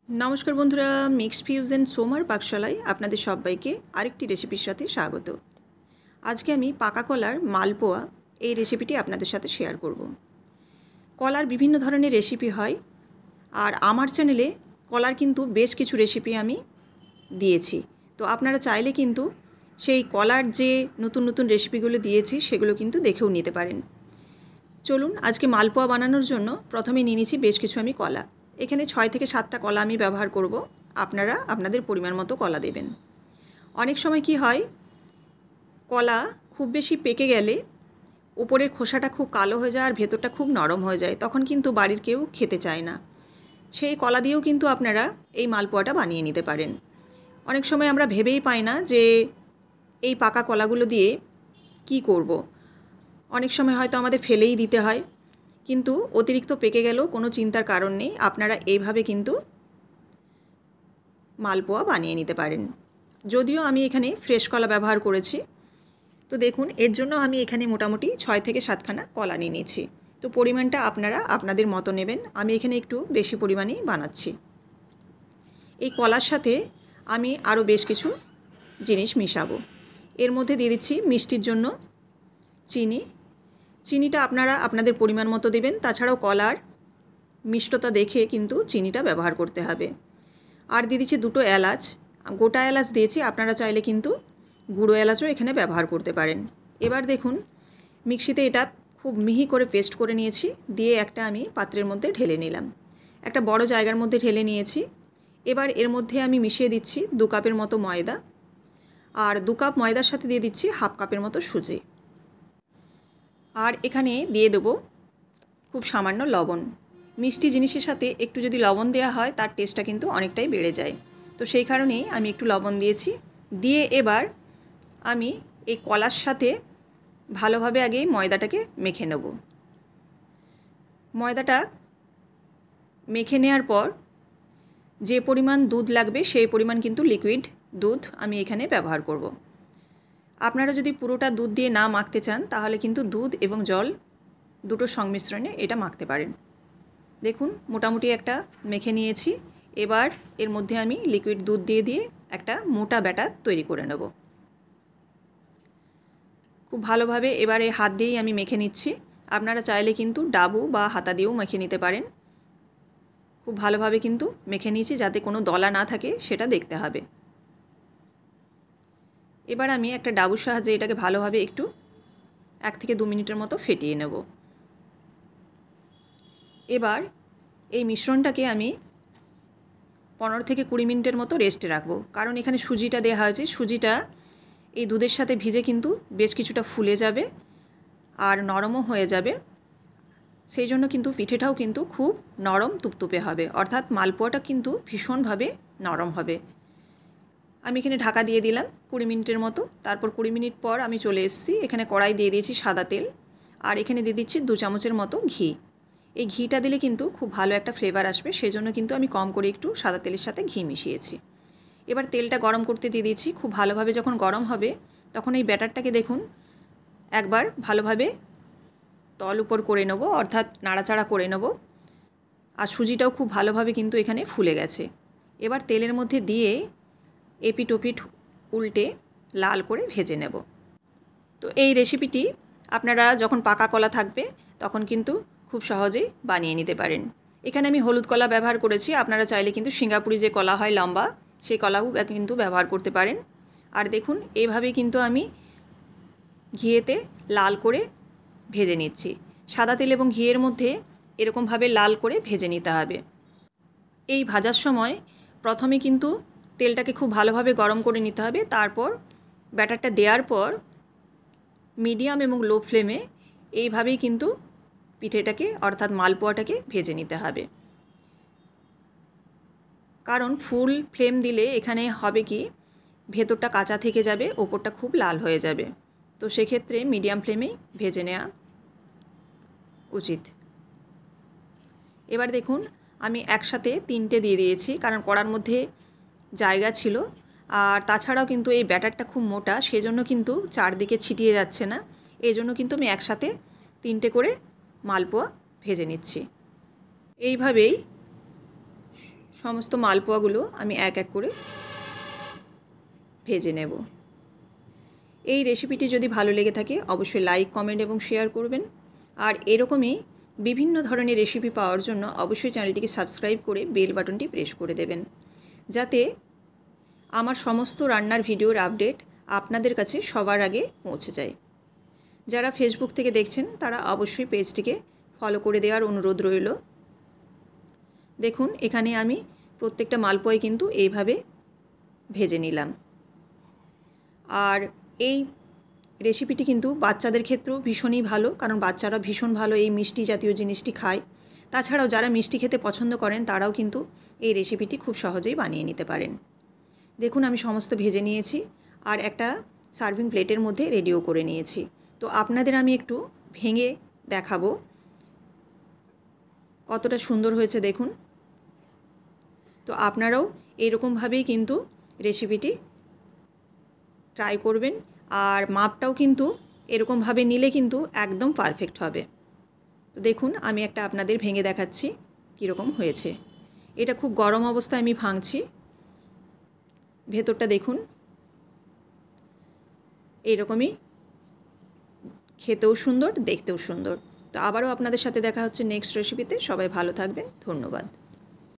নমস্কার বন্ধুরা, mixed fusion সোমার পাকশালায় আপনাদের সবাইকে আরেকটি রেসিপির সাথে স্বাগত। আজকে আমি পাকা কলার মালপোয়া এই রেসিপিটি আপনাদের সাথে শেয়ার করব। কলার বিভিন্ন ধরনের রেসিপি হয়, আর আমার চ্যানেলে কলার কিন্তু বেশ কিছু রেসিপি আমি দিয়েছি। তো আপনারা চাইলে কিন্তু সেই কলার যে নতুন নতুন রেসিপিগুলো দিয়েছি সেগুলো কিন্তু দেখেও নিতে পারেন। চলুন, আজকে মালপোয়া বানানোর জন্য প্রথমে নিয়ে নিয়েছি বেশ কিছু আমি কলা। এখানে 6 থেকে 7টা কলা আমি ব্যবহার করব। আপনারা আপনাদের পরিমাণ মতো কলা দেবেন। অনেক সময় কি হয়, কলা খুব বেশি পেকে গেলে উপরের খোসাটা খুব কালো হয়ে যায় আর ভেতরটা খুব নরম হয়ে যায়, তখন কিন্তু বাড়ির কেউ খেতে চায় না। সেই কলা দিয়েও কিন্তু আপনারা এই মালপোয়াটা বানিয়ে নিতে পারেন। অনেক সময় আমরা ভেবেই পাই না যে এই পাকা কলাগুলো দিয়ে কি করব। অনেক সময় হয়তো আমাদের ফেলেই দিতে হয়, কিন্তু অতিরিক্ত পেকে গেলেও কোনো চিন্তার কারণ নেই। আপনারা এইভাবে কিন্তু মালপোয়া বানিয়ে নিতে পারেন। যদিও আমি এখানে ফ্রেশ কলা ব্যবহার করেছি। তো দেখুন, এর জন্য আমি এখানে মোটামুটি 6 থেকে 7খানা কলা নিয়ে নিয়েছি। তো পরিমাণটা আপনারা আপনাদের মতো নেবেন। আমি এখানে একটু বেশি পরিমাণেই বানাচ্ছি। এই কলার সাথে আমি আরও বেশ কিছু জিনিস মিশাবো। এর মধ্যে দিয়ে দিচ্ছি মিষ্টির জন্য চিনি। চিনিটা আপনারা আপনাদের পরিমাণ মতো দেবেন। তাছাড়াও কলার মিষ্টতা দেখে কিন্তু চিনিটা ব্যবহার করতে হবে। আর দিয়ে দিচ্ছি 2টো এলাচ, গোটা এলাচ দিয়েছি, আপনারা চাইলে কিন্তু গুঁড়ো এলাচও এখানে ব্যবহার করতে পারেন। এবার দেখুন, মিক্সিতে এটা খুব মিহি করে পেস্ট করে নিয়েছি। দিয়ে একটা আমি পাত্রের মধ্যে ঢেলে নিলাম। একটা বড় জায়গার মধ্যে ঢেলে নিয়েছি। এবার এর মধ্যে আমি মিশিয়ে দিচ্ছি 2 কাপের মতো ময়দা, আর 2 কাপ ময়দার সাথে দিয়ে দিচ্ছি হাফ কাপের মতো সুজি। আর এখানে দিয়ে দেবো খুব সামান্য লবণ। মিষ্টি জিনিসের সাথে একটু যদি লবণ দেওয়া হয় তার টেস্টটা কিন্তু অনেকটাই বেড়ে যায়। তো সেই কারণেই আমি একটু লবণ দিয়েছি। দিয়ে এবার আমি এই কলার সাথে ভালোভাবে আগে ময়দাটাকে মেখে নেব। ময়দাটা মেখে নেওয়ার পর যে পরিমাণ দুধ লাগবে সেই পরিমাণ কিন্তু লিকুইড দুধ আমি এখানে ব্যবহার করব। আপনারা যদি পুরোটা দুধ দিয়ে না মাখতে চান তাহলে কিন্তু দুধ এবং জল দুটোর সংমিশ্রণে এটা মাখতে পারেন। দেখুন, মোটামুটি একটা মেখে নিয়েছি। এবার এর মধ্যে আমি লিকুইড দুধ দিয়ে একটা মোটা ব্যাটার তৈরি করে নেব। খুব ভালোভাবে এবারে হাত দিয়েই আমি মেখে নিচ্ছি। আপনারা চাইলে কিন্তু ডাবু বা হাতা দিয়েও মেখে নিতে পারেন। খুব ভালোভাবে কিন্তু মেখে নিয়েছি, যাতে কোনো দলা না থাকে সেটা দেখতে হবে। এবার আমি একটা ডাবুর সাহায্যে এটাকে ভালোভাবে একটু 1 থেকে 2 মিনিটের মতো ফেটিয়ে নেব। এবার এই মিশ্রণটাকে আমি 15 থেকে 20 মিনিটের মতো রেস্টে রাখবো, কারণ এখানে সুজিটা দেওয়া হয়েছে। সুজিটা এই দুধের সাথে ভিজে কিন্তু বেশ কিছুটা ফুলে যাবে আর নরমও হয়ে যাবে। সেই জন্য কিন্তু পিঠেটাও কিন্তু খুব নরম তুপতুপে হবে, অর্থাৎ মালপোয়াটা কিন্তু ভীষণভাবে নরম হবে। আমি এখানে ঢাকা দিয়ে দিলাম 20 মিনিটের মতো। তারপর 20 মিনিট পর আমি চলে এসেছি। এখানে কড়াই দিয়ে দিয়েছি সাদা তেল, আর এখানে দিয়ে দিচ্ছি 2 চামচের মতো ঘি। এই ঘিটা দিলে কিন্তু খুব ভালো একটা ফ্লেভার আসবে, সেই জন্য কিন্তু আমি কম করে একটু সাদা তেলের সাথে ঘি মিশিয়েছি। এবার তেলটা গরম করতে দিয়ে দিয়েছি। খুব ভালোভাবে যখন গরম হবে তখন এই ব্যাটারটাকে দেখুন একবার ভালোভাবে তল উপর করে নেব, অর্থাৎ নাড়াচাড়া করে নেব। আর সুজিটাও খুব ভালোভাবে কিন্তু এখানে ফুলে গেছে। এবার তেলের মধ্যে দিয়ে এপিট ওপিট উল্টে লাল করে ভেজে নেব। তো এই রেসিপিটি আপনারা যখন পাকা কলা থাকবে তখন কিন্তু খুব সহজেই বানিয়ে নিতে পারেন। এখানে আমি হলুদ কলা ব্যবহার করেছি। আপনারা চাইলে কিন্তু সিঙ্গাপুরি যে কলা হয় লম্বা, সেই কলাও কিন্তু ব্যবহার করতে পারেন। আর দেখুন, এইভাবেই কিন্তু আমি ঘিয়েতে লাল করে ভেজে নিচ্ছি। সাদা তেল এবং ঘিয়ের মধ্যে এরকমভাবে লাল করে ভেজে নিতে হবে। এই ভাজার সময় প্রথমে কিন্তু তেলটাকে খুব ভালোভাবে গরম করে নিতে হবে। তারপর ব্যাটারটা দেওয়ার পর মিডিয়াম এবং লো ফ্লেমে এইভাবেই কিন্তু পিঠেটাকে অর্থাৎ মালপোয়াটাকে ভেজে নিতে হবে। কারণ ফুল ফ্লেম দিলে এখানে হবে কি, ভেতরটা কাঁচা থেকে যাবে, ওপরটা খুব লাল হয়ে যাবে। তো সেক্ষেত্রে মিডিয়াম ফ্লেমেই ভেজে নেওয়া উচিত। এবার দেখুন, আমি একসাথে 3টে দিয়ে দিয়েছি, কারণ কড়ার মধ্যে জায়গা ছিল। আর তাছাড়াও কিন্তু এই ব্যাটারটা খুব মোটা, সেজন্য কিন্তু চারদিকে ছিটিয়ে যাচ্ছে না। এই জন্য কিন্তু আমি একসাথে 3টে করে মালপোয়া ভেজে নিচ্ছি। এইভাবেই সমস্ত মালপোয়াগুলো আমি এক এক করে ভেজে নেব। এই রেসিপিটি যদি ভালো লেগে থাকে অবশ্যই লাইক, কমেন্ট এবং শেয়ার করবেন। আর এরকমই বিভিন্ন ধরনের রেসিপি পাওয়ার জন্য অবশ্যই চ্যানেলটিকে সাবস্ক্রাইব করে বেল বাটনটি প্রেস করে দেবেন, যাতে আমার সমস্ত রান্নার ভিডিওর আপডেট আপনাদের কাছে সবার আগে পৌঁছে যায়। যারা ফেসবুক থেকে দেখছেন তারা অবশ্যই পেজটিকে ফলো করে দেওয়ার অনুরোধ রইল। দেখুন এখানে আমি প্রত্যেকটা মালপোয়াই কিন্তু এইভাবে ভেজে নিলাম। আর এই রেসিপিটি কিন্তু বাচ্চাদের ক্ষেত্রেও ভীষণই ভালো, কারণ বাচ্চারা ভীষণ ভালো এই মিষ্টি জাতীয় জিনিসটি খায়। তাছাড়াও যারা মিষ্টি খেতে পছন্দ করেন তারাও কিন্তু এই রেসিপিটি খুব সহজেই বানিয়ে নিতে পারেন। দেখুন আমি সমস্ত ভেজে নিয়েছি আর একটা সার্ভিং প্লেটের মধ্যে রেডিও করে নিয়েছি। তো আপনাদের আমি একটু ভেঙে দেখাবো কতটা সুন্দর হয়েছে দেখুন। তো আপনারাও এরকমভাবেই কিন্তু রেসিপিটি ট্রাই করবেন, আর মাপটাও কিন্তু এরকমভাবে নিলে কিন্তু একদম পারফেক্ট হবে। তো দেখুন আমি একটা আপনাদের ভেঙে দেখাচ্ছি কীরকম হয়েছে। এটা খুব গরম অবস্থায় আমি ভাঙছি। ভেতরটা দেখুন এইরকমই, খেতেও সুন্দর, দেখতেও সুন্দর। তো আবারও আপনাদের সাথে দেখা হচ্ছে নেক্সট রেসিপিতে। সবাই ভালো থাকবেন, ধন্যবাদ।